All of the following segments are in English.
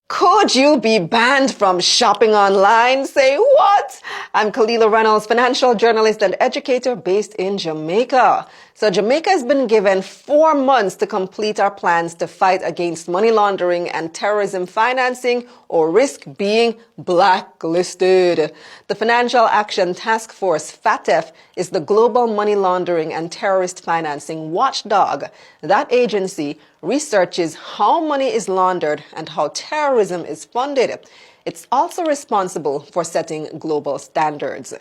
Could you be banned from shopping online? Say what? I'm Kalila Reynolds, financial journalist and educator based in Jamaica. So Jamaica has been given 4 months to complete our plans to fight against money laundering and terrorism financing or risk being blacklisted. The Financial Action Task Force, FATF, is the global money laundering and terrorist financing watchdog. That agency researches how money is laundered and how terrorism is funded. It's also responsible for setting global standards.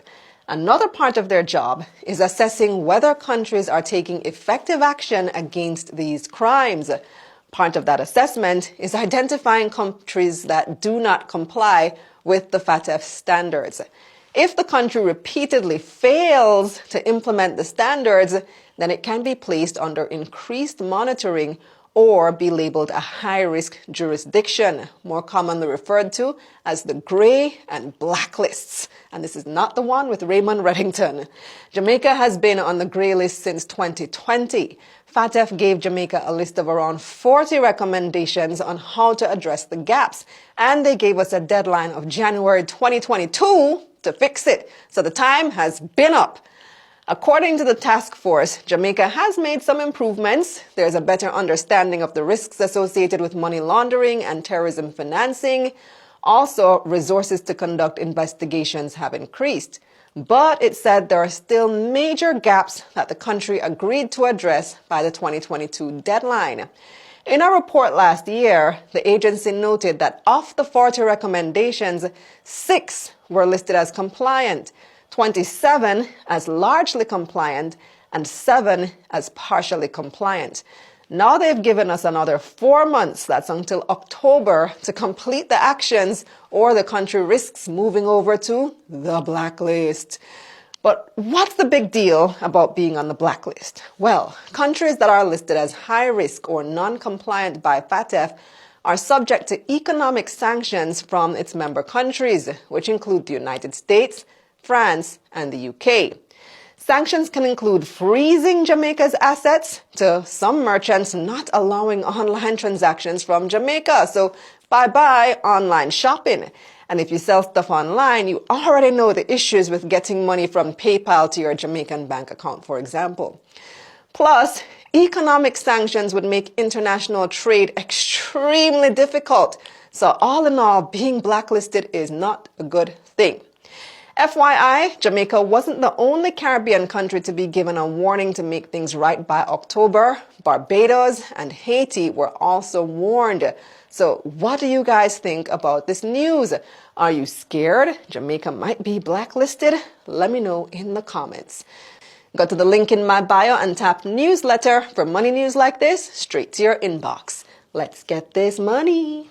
Another part of their job is assessing whether countries are taking effective action against these crimes. Part of that assessment is identifying countries that do not comply with the FATF standards. If the country repeatedly fails to implement the standards, then it can be placed under increased monitoring or be labeled a high-risk jurisdiction, more commonly referred to as the grey and blacklists. And this is not the one with Raymond Reddington. Jamaica has been on the grey list since 2020. FATF gave Jamaica a list of around 40 recommendations on how to address the gaps, and they gave us a deadline of January 2022 to fix it. So the time has been up. According to the task force, Jamaica has made some improvements. There's a better understanding of the risks associated with money laundering and terrorism financing. Also, resources to conduct investigations have increased. But it said there are still major gaps that the country agreed to address by the 2022 deadline. In a report last year, the agency noted that of the 40 recommendations, 6 were listed as compliant, 27 as largely compliant, and 7 as partially compliant. Now they've given us another 4 months, that's until October, to complete the actions or the country risks moving over to the blacklist. But what's the big deal about being on the blacklist? Well, countries that are listed as high risk or non-compliant by FATF are subject to economic sanctions from its member countries, which include the United States, France, and the UK. Sanctions can include freezing Jamaica's assets to some merchants not allowing online transactions from Jamaica. So bye-bye online shopping. And if you sell stuff online, you already know the issues with getting money from PayPal to your Jamaican bank account, for example. Plus, economic sanctions would make international trade extremely difficult. So all in all, being blacklisted is not a good thing. FYI, Jamaica wasn't the only Caribbean country to be given a warning to make things right by October. Barbados and Haiti were also warned. So what do you guys think about this news? Are you scared Jamaica might be blacklisted? Let me know in the comments. Go to the link in my bio and tap newsletter for money news like this straight to your inbox. Let's get this money.